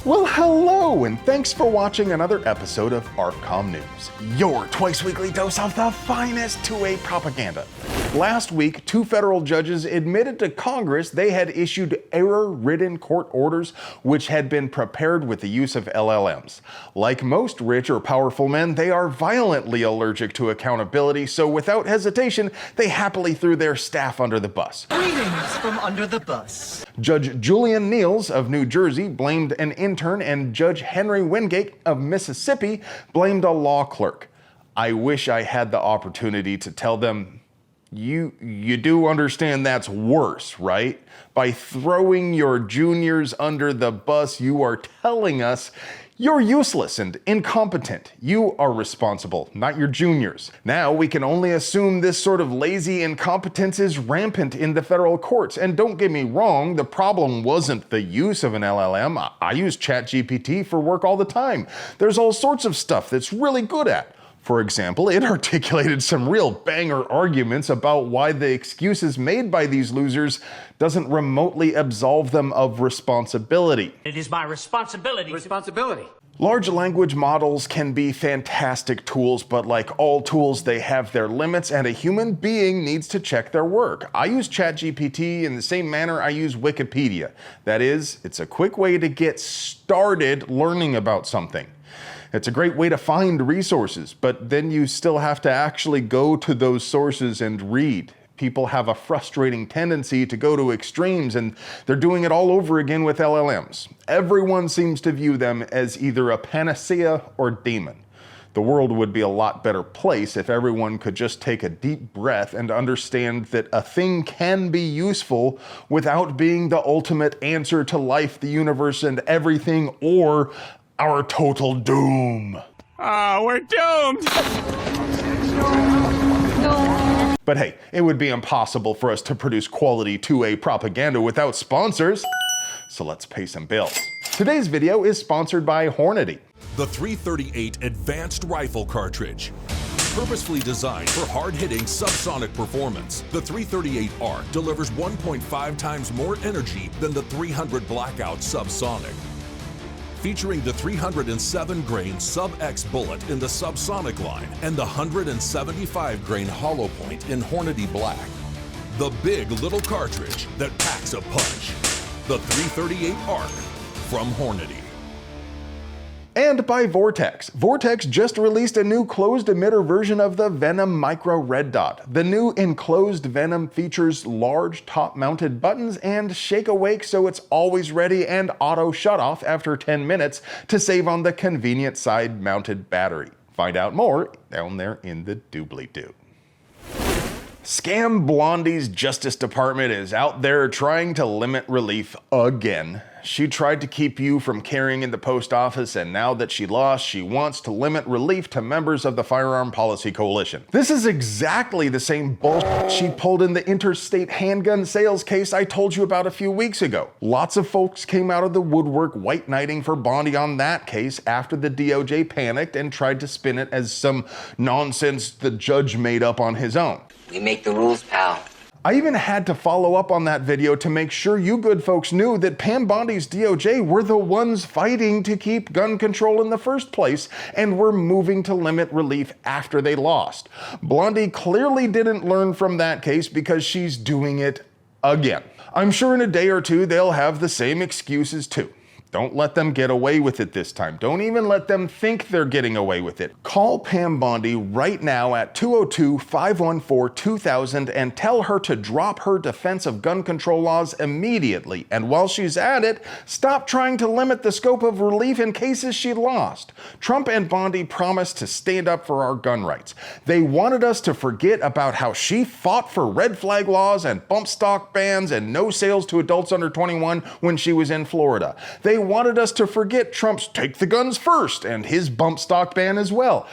Well, hello, and thanks for watching another episode of ARFCOM News, your twice-weekly dose of the finest 2A propaganda. Last week, 2 federal judges admitted to Congress they had issued error-ridden court orders which had been prepared with the use of LLMs. Like most rich or powerful men, they are violently allergic to accountability, so without hesitation, they happily threw their staff under the bus. Greetings from under the bus. Judge Julian Niels of New Jersey blamed an intern, and Judge Henry Wingate of Mississippi blamed a law clerk. I wish I had the opportunity to tell them, you do understand that's worse, right? By throwing your juniors under the bus, you are telling us you're useless and incompetent. You are responsible, not your juniors. Now we can only assume this sort of lazy incompetence is rampant in the federal courts. And don't get me wrong, the problem wasn't the use of an LLM. I use ChatGPT for work all the time. There's all sorts of stuff that's really good at. For example, it articulated some real banger arguments about why the excuses made by these losers doesn't remotely absolve them of responsibility. It is my responsibility. Large language models can be fantastic tools, but like all tools, they have their limits, and a human being needs to check their work. I use ChatGPT in the same manner I use Wikipedia. That is, it's a quick way to get started learning about something. It's a great way to find resources, but then you still have to actually go to those sources and read. People have a frustrating tendency to go to extremes, and they're doing it all over again with LLMs. Everyone seems to view them as either a panacea or demon. The world would be a lot better place if everyone could just take a deep breath and understand that a thing can be useful without being the ultimate answer to life, the universe, and everything, or our total doom. Oh, we're doomed! No. But hey, it would be impossible for us to produce quality 2A propaganda without sponsors. So let's pay some bills. Today's video is sponsored by Hornady. The 338 Advanced Rifle Cartridge. Purposefully designed for hard-hitting subsonic performance, the 338 ARC delivers 1.5 times more energy than the 300 Blackout subsonic. Featuring the 307-grain Sub-X bullet in the subsonic line and the 175-grain hollow point in Hornady Black. The big little cartridge that packs a punch. The 338 ARC from Hornady. And by Vortex. Vortex just released a new closed emitter version of the Venom Micro Red Dot. The new enclosed Venom features large top-mounted buttons and shake awake so it's always ready and auto shut off after 10 minutes to save on the convenient side-mounted battery. Find out more down there in the doobly-doo. Scam Blondie's Justice Department is out there trying to limit relief again. She tried to keep you from carrying in the post office, and now that she lost, she wants to limit relief to members of the Firearm Policy Coalition. This is exactly the same bullshit she pulled in the interstate handgun sales case I told you about a few weeks ago. Lots of folks came out of the woodwork white knighting for Blondie on that case after the DOJ panicked and tried to spin it as some nonsense the judge made up on his own. We make the rules, pal. I even had to follow up on that video to make sure you good folks knew that Pam Bondi's DOJ were the ones fighting to keep gun control in the first place and were moving to limit relief after they lost. Blondie clearly didn't learn from that case because she's doing it again. I'm sure in a day or two they'll have the same excuses too. Don't let them get away with it this time. Don't even let them think they're getting away with it. Call Pam Bondi right now at 202-514-2000 and tell her to drop her defense of gun control laws immediately. And while she's at it, stop trying to limit the scope of relief in cases she lost. Trump and Bondi promised to stand up for our gun rights. They wanted us to forget about how she fought for red flag laws and bump stock bans and no sales to adults under 21 when she was in Florida. They wanted us to forget Trump's take the guns first and his bump stock ban as well.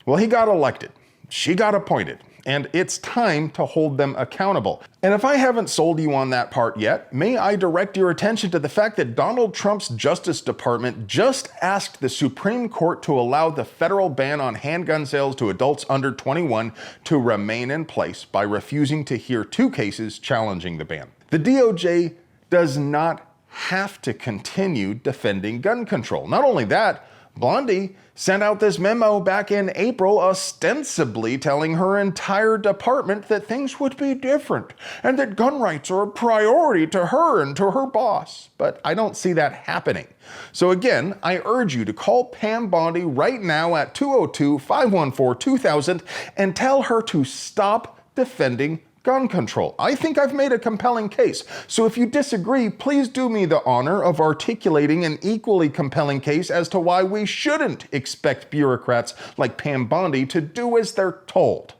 Well, he got elected. She got appointed. And it's time to hold them accountable. And if I haven't sold you on that part yet, may I direct your attention to the fact that Donald Trump's Justice Department just asked the Supreme Court to allow the federal ban on handgun sales to adults under 21 to remain in place by refusing to hear 2 cases challenging the ban. The DOJ does not have to continue defending gun control. Not only that, Blondie sent out this memo back in April ostensibly telling her entire department that things would be different and that gun rights are a priority to her and to her boss. But I don't see that happening. So again, I urge you to call Pam Bondi right now at 202-514-2000 and tell her to stop defending gun control. I think I've made a compelling case. So if you disagree, please do me the honor of articulating an equally compelling case as to why we shouldn't expect bureaucrats like Pam Bondi to do as they're told.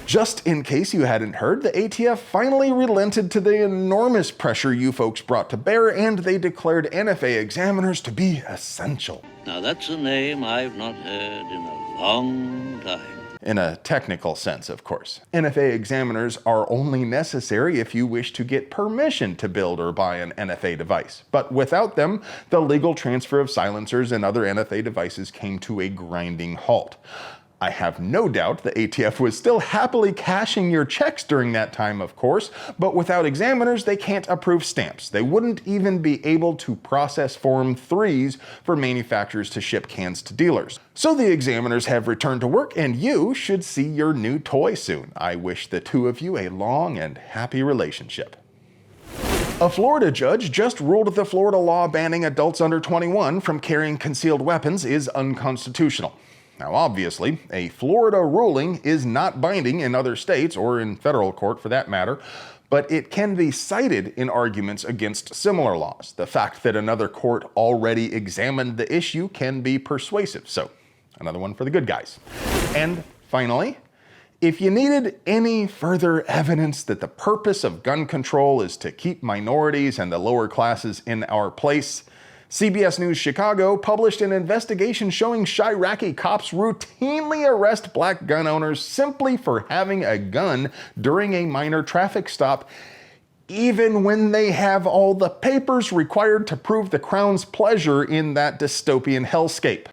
Just in case you hadn't heard, the ATF finally relented to the enormous pressure you folks brought to bear, and they declared NFA examiners to be essential. Now that's a name I've not heard in a long time. In a technical sense, of course. NFA examiners are only necessary if you wish to get permission to build or buy an NFA device. But without them, the legal transfer of silencers and other NFA devices came to a grinding halt. I have no doubt the ATF was still happily cashing your checks during that time, of course, but without examiners, they can't approve stamps. They wouldn't even be able to process Form 3s for manufacturers to ship cans to dealers. So the examiners have returned to work, and you should see your new toy soon. I wish the two of you a long and happy relationship. A Florida judge just ruled the Florida law banning adults under 21 from carrying concealed weapons is unconstitutional. Now, obviously, a Florida ruling is not binding in other states, or in federal court for that matter, but it can be cited in arguments against similar laws. The fact that another court already examined the issue can be persuasive, so another one for the good guys. And finally, if you needed any further evidence that the purpose of gun control is to keep minorities and the lower classes in our place, CBS News Chicago published an investigation showing Chiraqi cops routinely arrest black gun owners simply for having a gun during a minor traffic stop, even when they have all the papers required to prove the Crown's pleasure in that dystopian hellscape.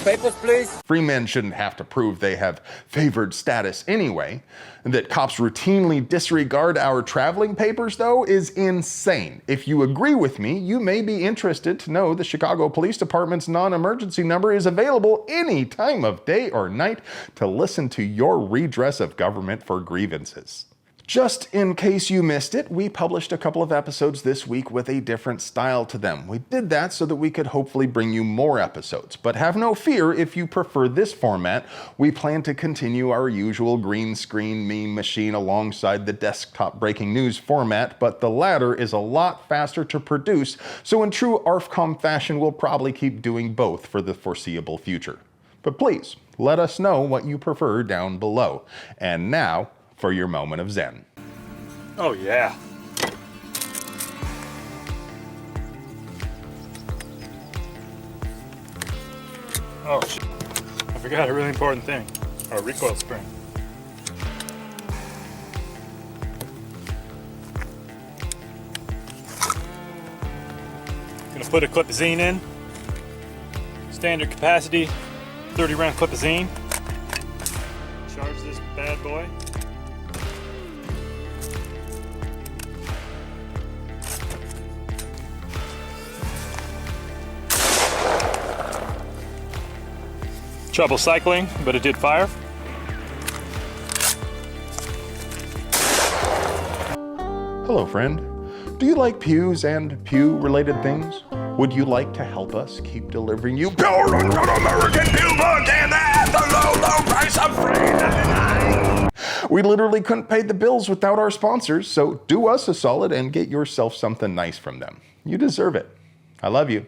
Papers, please. Free men shouldn't have to prove they have favored status anyway. That cops routinely disregard our traveling papers, though, is insane. If you agree with me, you may be interested to know the Chicago Police Department's non-emergency number is available any time of day or night to listen to your redress of government for grievances. Just in case you missed it, we published a couple of episodes this week with a different style to them. We did that so that we could hopefully bring you more episodes. But have no fear if you prefer this format. We plan to continue our usual green screen meme machine alongside the desktop breaking news format, but the latter is a lot faster to produce, so in true ARFCOM fashion, we'll probably keep doing both for the foreseeable future. But please, let us know what you prefer down below. And now, for your moment of zen. Oh yeah. Oh shit. I forgot a really important thing. Our recoil spring. Gonna put a clipazine in. Standard capacity, 30 round clipazine. Charge this bad boy. Trouble cycling, but it did fire. Hello, friend. Do you like pews and pew-related things? Would you like to help us keep delivering you pure and good American pew book and at the low, low price of $3.99? We literally couldn't pay the bills without our sponsors, so do us a solid and get yourself something nice from them. You deserve it. I love you.